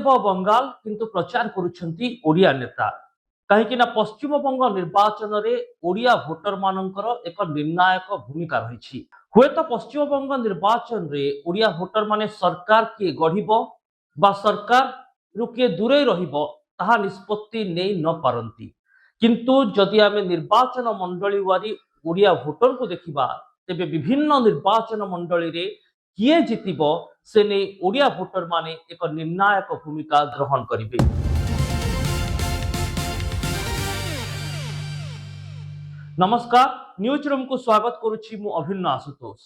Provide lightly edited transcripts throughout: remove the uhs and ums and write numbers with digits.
पश्चिम बंगाल किंतु प्रचार करुछंती ओडिया नेता कहीं पश्चिम बंग निर्वाचन में ओडिया भोटर मानकर एक निर्णायक भूमिका रही हुए तो पश्चिम बंग निर्वाचन में ओडिया भोटर माने सरकार किए गढ़ बा सरकार रु किए दूरे रहा निष्पत्ति नहीं न पारती किंतु जदि आम निर्वाचन मंडली वारी ओडिया भोटर को देखा तेरे विभिन्न निर्वाचन मंडली रे किए जितिब से नहीं ओडिया भोटर माने एक निर्णायक भूमिका ग्रहण करेंगे। नमस्कार, न्यूज रूम को स्वागत करुछि मु अभिन्न आशुतोष।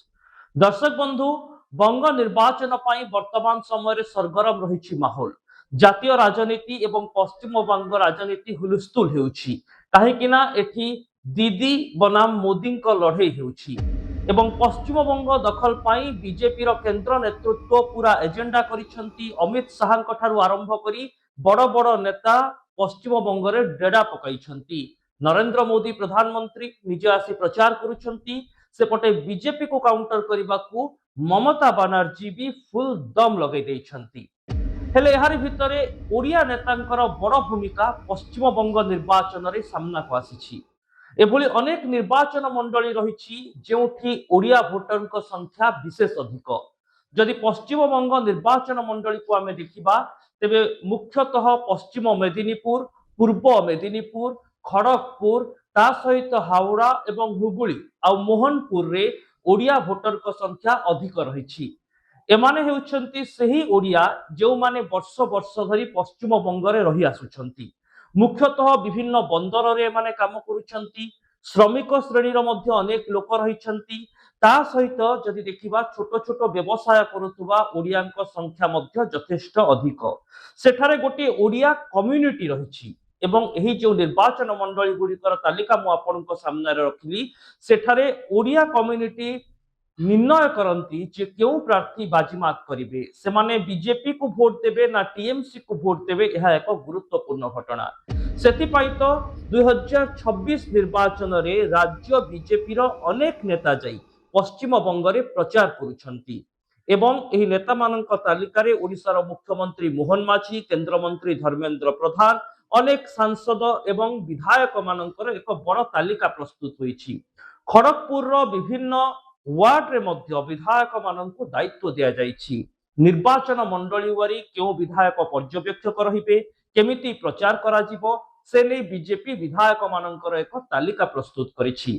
दर्शक बंधु, बंग निर्वाचन पाई वर्तमान समय सरगरम रही माहौल। जातीय राजनीति एवं पश्चिम बंग राजनीति हुलस्थुल हेउछि काहेकिना एठी दीदी बनाम मोदी लड़े हेउछि एवं पश्चिम बंग दखल पाई बीजेपी केंद्र नेतृत्व पूरा एजेंडा करिसंती। अमित शाह ठारू आरंभ करी बड़ बड़ नेता पश्चिम बंग रे डेडा पकाइछंती। नरेंद्र मोदी प्रधानमंत्री निजे आसी प्रचार करुछंती, सेपटे बीजेपी को काउंटर करने को ममता बनर्जी भी फुल दम लगे देइछंती। हेले यार भितरे ओडिया नेतांकर बड़ भूमिका पश्चिम बंग निर्वाचन रे सामना को आसीछि। एभली अनेक निर्वाचन मंडली रही जोठी ओडिया भोटर संख्या विशेष अधिक। जदि पश्चिम बंग निर्वाचन मंडली को आम देखा तेबे मुख्यतः पश्चिम मेदिनीपुर, पूर्व मेदिनीपुर, खड़गपुर ता सहित हावड़ा एवं हुबुली आ मोहनपुर रे ओडिया भोटर संख्या अधिक रही। एमाने हेउछंती सही ओडिया जो माने वर्ष वर्ष धरी पश्चिम बंग रे रही आसुछंती। मुख्यतः विभिन्न बंदर रे माने काम करुछंती। श्रमिक श्रेणी मध्य अनेक लोक रहिछंती। ता सहित जदि देखिबा छोट छोट व्यवसाय करुवा ओडिया संख्या मध्य यथेष्ट अधिक। सेठारे गोटे ओडिया कम्युनिटी रही एवं यही जो निर्वाचन मंडली गुड़िकर तालिका मु आपनक सामने रखिली सेठारे ओडिया कम्युनिटी निर्णय करती जे क्यों प्रार्थी बाजीमात करेंगे, से माने बीजेपी को भोट देवे ना टीएमसी को भोट देवे, यह एक गुरुत्वपूर्ण घटना। सेथिपाई तो 2026 निर्वाचन रे राज्य बीजेपी रो अनेक नेता जाई पश्चिम बंग रे प्रचार करुछंती एवं एही नेता मानक तालिका रे ओडिशार मुख्यमंत्री मोहन माझी, केंद्र मंत्री धर्मेंद्र प्रधान, अनेक सांसद एवं विधायक मानकर एक बड़ तालिका प्रस्तुत होईछि। खड़गपुर रो विभिन्न वार्ड रे मध्य विधायक माननकु दायित्व दिया जाइछि। निर्वाचन मंडली वारी क्यों विधायक पर्यवेक्षक रहिबे, केमिति प्रचार करा जिवो, से नै बीजेपी विधायक मानकर एक तालिका प्रस्तुत करिछि।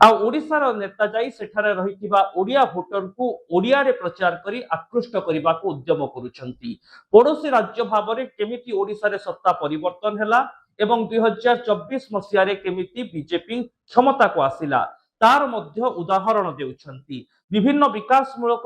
आ ओडिशार नेता जाई सेठारे रहितिबा ओडिया भोटर को ओडिया रे प्रचार करी आकृष्ट करिबा को उद्यम करूछंती। पड़ोसी राज्य भाबरे केमिति ओडिशा रे सत्ता परिवर्तन हैला एवं 2024 मसिया रे केमिति बीजेपी क्षमता को आसिला तार मध्य उदाहरण देउछंती। विभिन्न विकासमूलक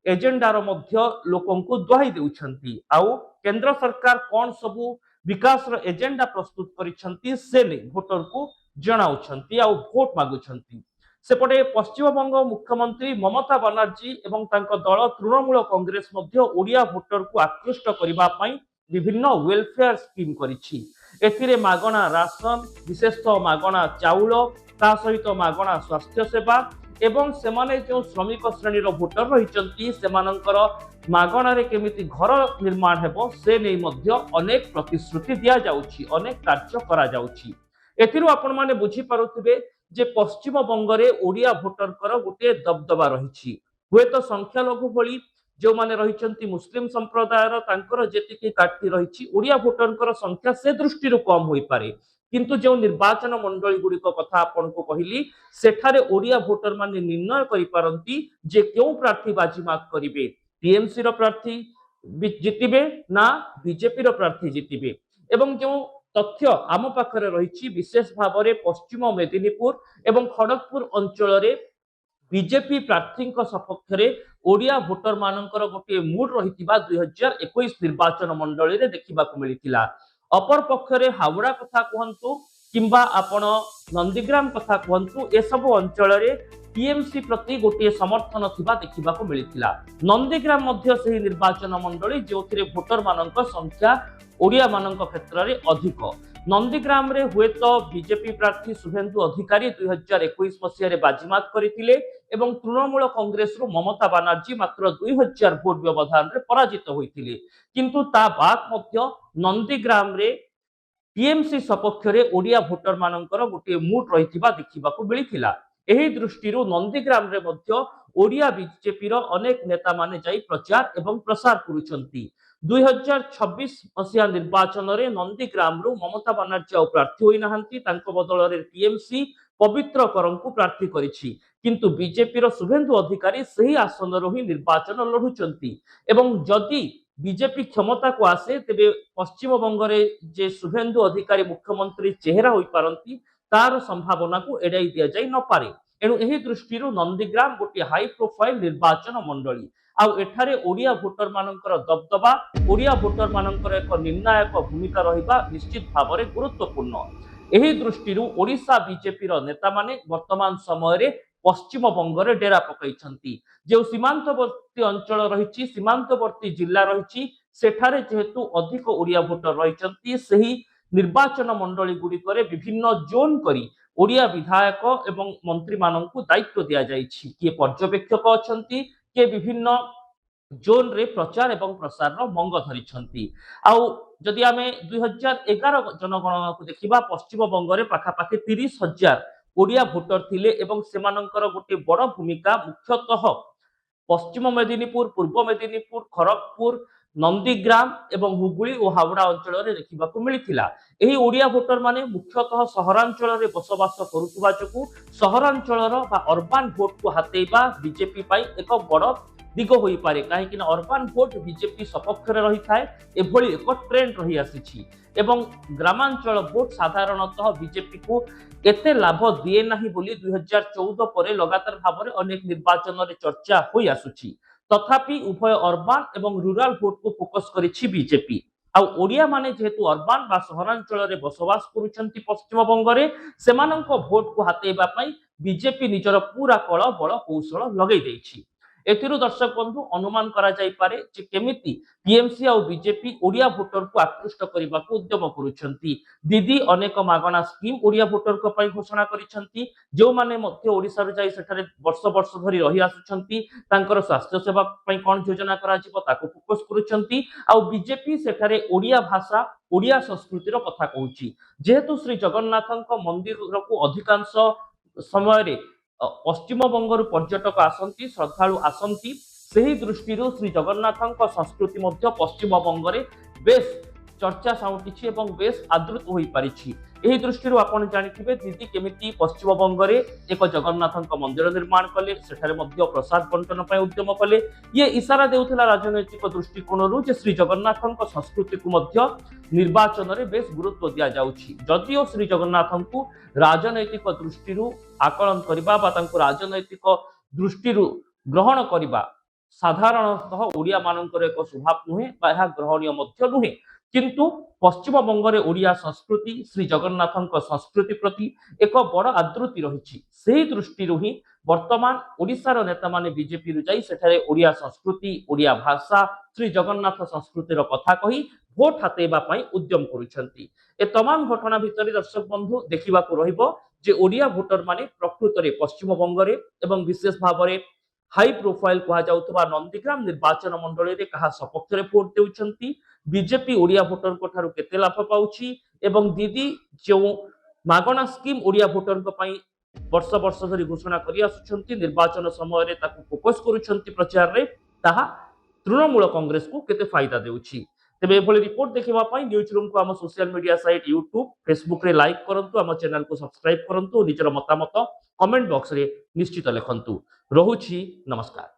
एजेंडार मध्य लोकन को दुहाई देउछंती। आउ केंद्र सरकार कौन सबु विकास एजेंडा प्रस्तुत करिछंती से नै भोटर को जणाउछंती आउ भोट मागुछंती। सेपटे पश्चिम बंग मुख्यमंत्री ममता बनर्जी एवं तांको दल तृणमूल कांग्रेस मध्य ओडिया भोटर को आकृष्ट करिबा पई विभिन्न वेलफेयर स्कीम करिछि। एथिरे मागणा राशन, विशेषतः मागणा चाउल, ता सहित मागणा स्वास्थ्य सेवा एवं सेमाने जो श्रमिक श्रेणी भोटर रही सेमानंकर मागणारे केमिति घर निर्माण हेबो से नै मध्य अनेक प्रतिश्रुति दिया जाउछि, अनेक कार्य करा जाउछि। एथिरु आपण माने बुझी पारुथिबे जे पश्चिम बंग रे ओडिया भोटर कर गोटे दबदबा रहिछि। हुए तो संख्या लघु भली जो माने रहिचंती मुस्लिम संप्रदायर तांकर जेतिकी काटती रहिछि ओडिया भोटर कर संख्या से दृष्टि रो कम होई पारे, किंतु जो निर्वाचन मंडली गुड़िक कथा आपन को कहली सेठारे ओडिया भोटर माने निर्णय करि पारंती जे क्यों प्रार्थी बाजीमात करिवे, टीएमसी रो प्रार्थी जितिबे ना बीजेपी रो प्रार्थी जितिबे। एवं जो तथ्य आम पाखरे रहिछि विशेष भाव में पश्चिम मेदिनीपुर एवं खड़गपुर अंचल रे बीजेपी प्रार्थी सपक्ष में ओडिया भोटर मानकर गोटे मूड रही 2021 निर्वाचन मंडली रे देखा मिलता। अपर पक्षरे हावड़ा कथा कहतु किंबा आपण नंदीग्राम कथा कहतु ए सब अंचल रे टीएमसी प्रति गोटे समर्थन थिबा देखा मिलता। नंदीग्राम मध्य से निर्वाचन मंडली जो भोटर मानक संख्या ओडिया मानक क्षेत्र में अधिक। नंदीग्राम रे हुए तो बीजेपी प्रार्थी शुभेन्दु अधिकारी 2021 मसीह बाजीमात करथिले एवं तृणमूल कांग्रेस रु ममता बनर्जी मात्र 2000 भोट व्यवधान रे पराजित होइथिले किंतु ता बाद मध्य नंदीग्राम रे टीएमसी सपक्ष रे ओडिया भोटर मानकर गोटे मूड रहिथिबा देखिबाकू मिलिथिला। एही दृष्टिरू नंदीग्राम रे मध्य ओडिया बीजेपी रो अनेक नेता माने जाई प्रचार एवं प्रसार करूछंती। 2026 मसीहा निर्वाचन रे नंदीग्राम रु ममता बनर्जी आ प्रार्थी होई नाहंती तांको बदल रे टीएमसी पवित्र करंकु प्रार्थी करिछि किंतु बीजेपी रो शुभेन्दु अधिकारी सही आसन रो ही निर्वाचन लढुचंती एवं जदि बीजेपी क्षमता को आसे तेबे पश्चिम बंग रे जे शुभेन्दु अधिकारी मुख्यमंत्री चेहरा होई पारंती तार संभावना को एडाई दिया जाई न पारे। एणु एही दृष्टिरू नंदीग्राम गोटे हाई प्रोफाइल निर्वाचन मंडली आउ एठारे ओडिया भोटर मानकर दबदबा ओडिया भोटर मानकर एक निर्णायक भूमिका रहिबा निश्चित भाव में गुरुत्वपूर्ण। एही दृष्टिरू ओडिशा बीजेपी रो नेता माने वर्तमान समय रे पश्चिम बंग रे डेरा पकाइछंती जे सीमांतवर्ती अंचल रहिछि सीमांतवर्ती जिल्ला रहिछि सेठारे जेहेतु अधिक ओडिया भोटर रहिछंती सही निर्वाचन मंडली गुड़िकरे विभिन्न जोन करी ओडिया विधायक एवं मंत्री माननकु दायित्व दिया जाइछि किए पर्यवेक्षक अछंती किए विभिन्न जोन रे प्रचार एवं प्रसार रो मंग धरिछंती। आउ जदि आमे 2011 जनगणना को देखिबा पश्चिम बंग रे पाखापाखि 30,000 ओडिया भोटर थिले एवं सेमानंकर गोटे बड़ भूमिका मुख्यतः पश्चिम मेदिनीपुर पूर्व मेदिनीपुर खड़गपुर नंदीग्राम एवं हुगुली और हावड़ा अंचल रे देखिबाकू मिलिथिला। एही ओडिया भोटर माने मुख्यतः सहरांचल रे बसवास करुवा जोगु सहरांचल बा अर्बान भोट को हातेबा बीजेपी पाई एक बड़ दिग होई पारे कहीं अर्बान भोट बीजेपी सपक्ष रे रही थाए एभली एक ट्रेंड रही आसीछि एवं ग्रामांचल भोट साधारणतः बीजेपी को एते लाभ दिए नाही बोली 2014 परे लगातार भाव में अनेक निर्वाचन रे चर्चा होई आसुछि तथापि उभय अर्बान एवं रूरल भोट को फोकस करिछि बीजेपी। आउ ओडिया माने जेहेतु अर्बान बा सहरांचल रे बसवास करूछंती पश्चिम बंग रे सेमानंक भोट को हातेबा पई बीजेपी निजर पूरा कळ बळ कौशल लगै दैछि। एथिरु दर्शक बंधु अनुमान करा जाई पारे जे केमिति टीएमसी और बीजेपी ओडिया भोटर को आकृष्ट करबा को उद्यम करूछंती। दीदी अनेक मागणा स्कीम ओडिया भोटर को पई घोषणा करिसंती जो माने मध्य ओडिसा रे जाई सेठारे वर्ष वर्ष धरि रही आसुछंती तांकर स्वास्थ्य सेवा पई कोन योजना करा जिवो ताको फोकस करूछंती। आ बीजेपी सेठारे ओडिया भाषा ओडिया संस्कृति रो कथा कहूची जेहेतु श्री जगन्नाथक मंदिर को अधिकांश समय रे पश्चिम बंगर पर्यटक आसंती श्रद्धालु आसंती सही दृष्टि श्री जगन्नाथक संस्कृति मध्य पश्चिम बंग रे बेस चर्चा साउंटिछि एवं बेस आदृत होई पारिछि। एही दृष्टिରୁ आपण जानिथिबे दीदी केमिति पश्चिम बंग रे एक जगन्नाथक मंदिर निर्माण कले सेठारे मध्य प्रसाद बंटन पय उद्यम कले ये इशारा देउथिला राजनैतिक दृष्टिकोणरू जे श्री जगन्नाथक संस्कृति को मध्य निर्वाचन रे बेस गुरुत्व दिया जाउछि। जदिओ श्री जगन्नाथक राजनैतिक दृष्टिरू आकलन करबा बा तांको राजनैतिक दृष्टिरू ग्रहण करबा साधारणतः ओडिया मानकर एक स्वभाव नुहे बा एहा ग्रहणीय मध्य नुहे किंतु पश्चिम बंग रे ओडिया संस्कृति श्री जगन्नाथक संस्कृति प्रति एक बड़ आदृति रही से दृष्टि ही वर्तमान ओडिशार नेता माने बीजेपी रु जाई सेठारे ओडिया संस्कृति ओडिया भाषा श्री जगन्नाथ संस्कृतिर कथा कही भोट हातेबा पई उद्यम करूछंती। ए तमाम घटना भितर दर्शक बंधु देखिबा को रहिबो जे ओडिया भोटर माने प्रकृत रे पश्चिम बंग रे एवं विशेष भाव में हाई प्रोफाइल कहा जाउतबा नंदीग्राम निर्वाचन मंडली रे कहा सपक्ष रे भोट देउछंती बीजेपी ओडिया भोटर को ठारू केते लाभ पाउछि एवं दीदी जो मागणा स्कीम ओडिया भोटर को पई वर्ष वर्ष धरि घोषणा करि आसुछंती निर्वाचन समय रे ताकू फोकस करूछंती प्रचार रे ताहा तृणमूल कांग्रेस को केते फायदा देउछि। तेबे एभली रिपोर्ट देखिबा पई न्यूज रूम को हम social media site YouTube Facebook रे लाइक करंतु हम चैनल को सब्सक्राइब करंतु निजर मतामत कमेंट बॉक्स रे निश्चित लिखंतु। रहुछि नमस्कार।